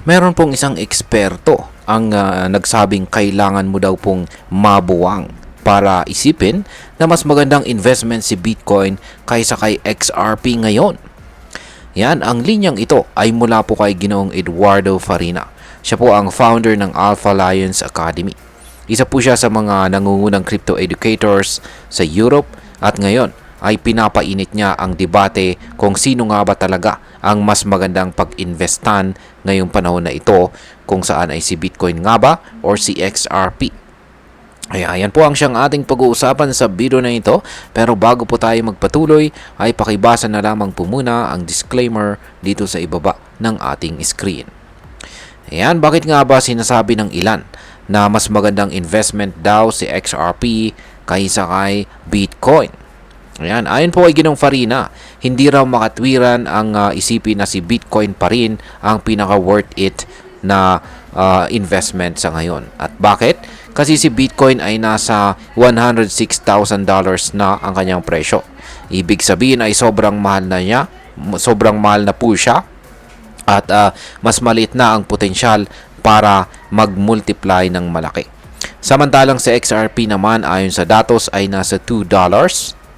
Meron pong isang eksperto ang nagsabing kailangan mo daw pong mabuwang para isipin na mas magandang investment si Bitcoin kaysa kay XRP ngayon. Yan, ang linyang ito ay mula po kay Ginoong Eduardo Farina. Siya po ang founder ng Alpha Lions Academy. Isa po siya sa mga nangungunang crypto educators sa Europe at ngayon ay pinapainit niya ang debate kung sino nga ba talaga ang mas magandang pag-investan ngayong panahon na ito, kung saan ay si Bitcoin nga ba or si XRP. Ayan po ang siyang ating pag-uusapan sa video na ito, pero bago po tayo magpatuloy ay pakibasa na lamang po muna ang disclaimer dito sa ibaba ng ating screen. Ayan, bakit nga ba sinasabi ng ilan na mas magandang investment daw si XRP kaysa kay Bitcoin? Ayan, ayon po kay Ginong Farina, hindi raw makatwiran ang isipin na si Bitcoin pa rin ang pinaka-worth it na investment sa ngayon. At bakit? Kasi si Bitcoin ay nasa $106,000 na ang kanyang presyo. Ibig sabihin ay sobrang mahal na po siya at mas maliit na ang potensyal para mag-multiply ng malaki. Samantalang sa XRP naman, ayon sa datos ay nasa $2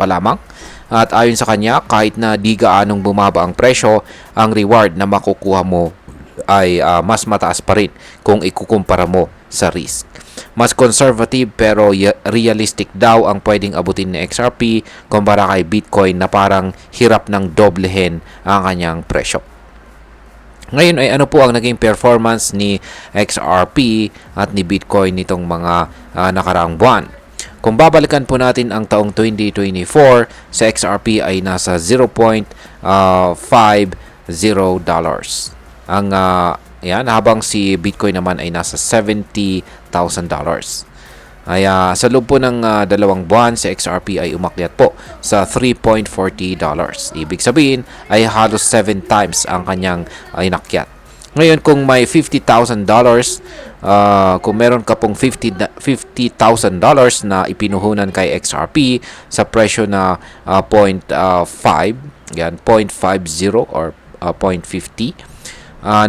pa lamang. At ayon sa kanya, kahit na di gaanong bumaba ang presyo, ang reward na makukuha mo ay mas mataas pa rin kung ikukumpara mo sa risk. Mas conservative pero realistic daw ang pwedeng abutin ni XRP kumpara kay Bitcoin na parang hirap ng doblehin ang kanyang presyo. Ngayon ay ano po ang naging performance ni XRP at ni Bitcoin nitong mga nakaraang buwan? Kung babalikan po natin ang taong 2024, sa XRP ay nasa $0.50. Ang yan, habang si Bitcoin naman ay nasa $70,000. Ay sa loob po ng dalawang buwan, si XRP ay umakyat po sa $3.40. Ibig sabihin ay halos 7 times ang kanyang inakyat. Ngayon, kung may $50,000, kung meron ka pong $50,000 na ipinuhunan kay XRP sa presyo na 0.5, yan, 0.50 or 0.50,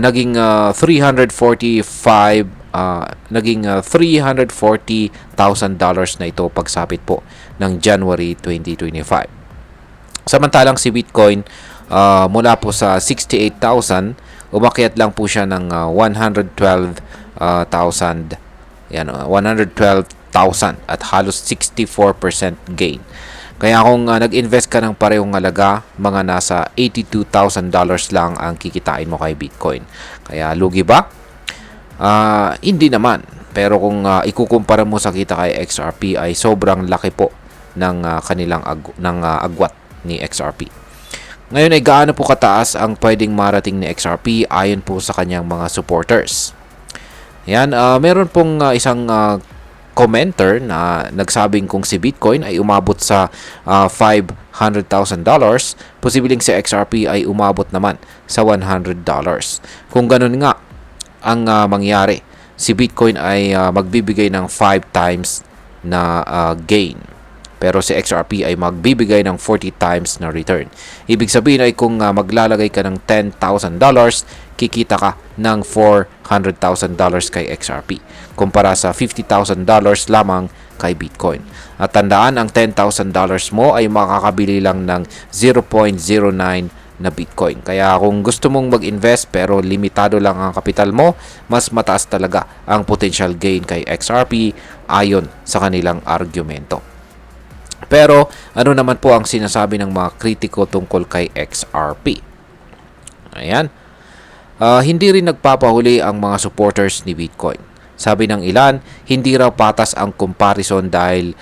naging $340,000 na ito pagsapit po ng January 2025. Samantalang si Bitcoin mula po sa 68,000, umakyat lang po siya ng 112,000. Yan, 112,000 at halos 64% gain. Kaya kung nag-invest ka ng parehong halaga, mga nasa $82,000 lang ang kikitain mo kay Bitcoin. Kaya lugi ba? Hindi naman. Pero kung ikukumpara mo sa kita kay XRP ay sobrang laki po ng kanilang agwat ni XRP. Ngayon ay gaano po kataas ang pwedeng marating ni XRP ayon po sa kanyang mga supporters. Yan, meron pong isang commenter na nagsabing kung si Bitcoin ay umabot sa $500,000, posibleng si XRP ay umabot naman sa $100. Kung ganun nga ang mangyari, si Bitcoin ay magbibigay ng 5 times na gain. Pero si XRP ay magbibigay ng 40 times na return. Ibig sabihin ay kung maglalagay ka ng $10,000, kikita ka ng $400,000 kay XRP kumpara sa $50,000 lamang kay Bitcoin. At tandaan, ang $10,000 mo ay makakabili lang ng 0.09 na Bitcoin. Kaya kung gusto mong mag-invest pero limitado lang ang kapital mo, mas mataas talaga ang potential gain kay XRP ayon sa kanilang argumento. Pero ano naman po ang sinasabi ng mga kritiko tungkol kay XRP? Ayan. Hindi rin nagpapahuli ang mga supporters ni Bitcoin. Sabi ng ilan, hindi raw patas ang comparison dahil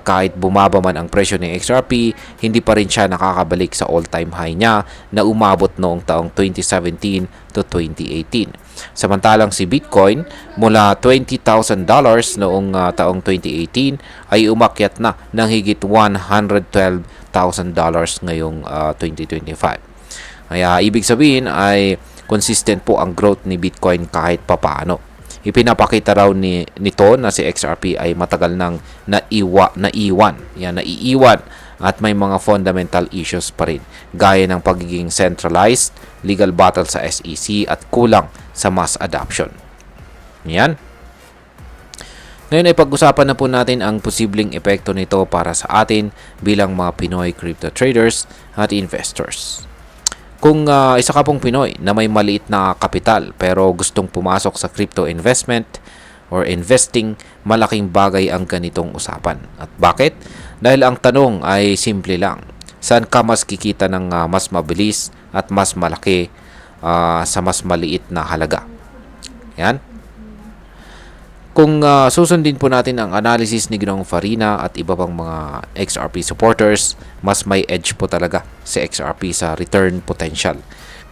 kahit bumaba man ang presyo ng XRP, hindi pa rin siya nakakabalik sa all-time high niya na umabot noong taong 2017 to 2018. Samantalang si Bitcoin mula $20,000 noong taong 2018 ay umakyat na ng higit $112,000 ngayong 2025. Kaya ibig sabihin ay consistent po ang growth ni Bitcoin kahit papaano. Ipinapakita raw nito na si XRP ay matagal nang naiiwan at may mga fundamental issues pa rin gaya ng pagiging centralized, legal battle sa SEC at kulang sa mass adoption. Yan. Ngayon ay pag-usapan na po natin ang posibleng epekto nito para sa atin bilang mga Pinoy crypto traders at investors. Kung isa ka pong Pinoy na may maliit na kapital pero gustong pumasok sa crypto investment or investing, malaking bagay ang ganitong usapan. At bakit? Dahil ang tanong ay simple lang. Saan ka mas kikita ng mas mabilis at mas malaki sa mas maliit na halaga? Yan. Kung susundin po natin ang analysis ni Ginong Farina at iba pang mga XRP supporters, mas may edge po talaga si XRP sa return potential.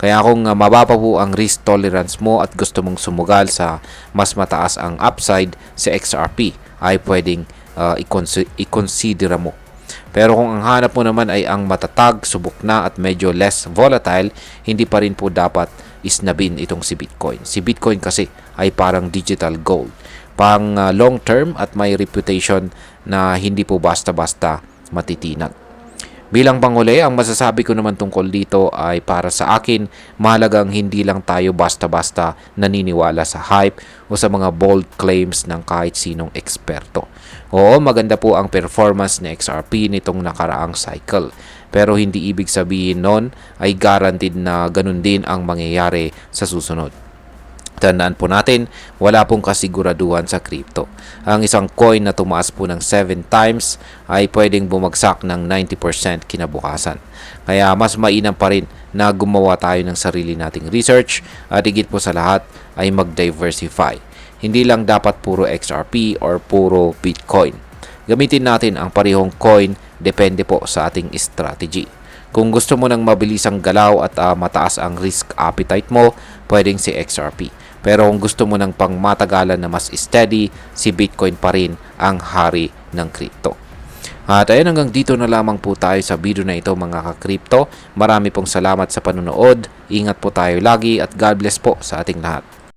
Kaya kung mababa po ang risk tolerance mo at gusto mong sumugal sa mas mataas ang upside si XRP, ay pwedeng i-consider mo. Pero kung ang hanap mo naman ay ang matatag, subok na at medyo less volatile, hindi pa rin po dapat isnabin itong si Bitcoin. Si Bitcoin kasi ay parang digital gold. Pang long term at may reputation na hindi po basta-basta matitinag. Bilang panghuli, ang masasabi ko naman tungkol dito ay para sa akin, mahalagang hindi lang tayo basta-basta naniniwala sa hype o sa mga bold claims ng kahit sinong eksperto. Oo, maganda po ang performance ni XRP nitong nakaraang cycle. Pero hindi ibig sabihin nun ay guaranteed na ganun din ang mangyayari sa susunod. Tandaan po natin, wala pong kasiguraduhan sa crypto. Ang isang coin na tumaas po ng 7 times ay pwedeng bumagsak ng 90% kinabukasan. Kaya mas mainam pa rin na gumawa tayo ng sarili nating research at higit po sa lahat ay mag-diversify. Hindi lang dapat puro XRP or puro Bitcoin. Gamitin natin ang parehong coin, depende po sa ating strategy. Kung gusto mo ng mabilisang galaw at mataas ang risk appetite mo, pwedeng si XRP. Pero kung gusto mo ng pangmatagalan na mas steady, si Bitcoin pa rin ang hari ng crypto. At ayun, hanggang dito na lamang po tayo sa video na ito mga ka-crypto. Marami pong salamat sa panonood. Ingat po tayo lagi at God bless po sa ating lahat.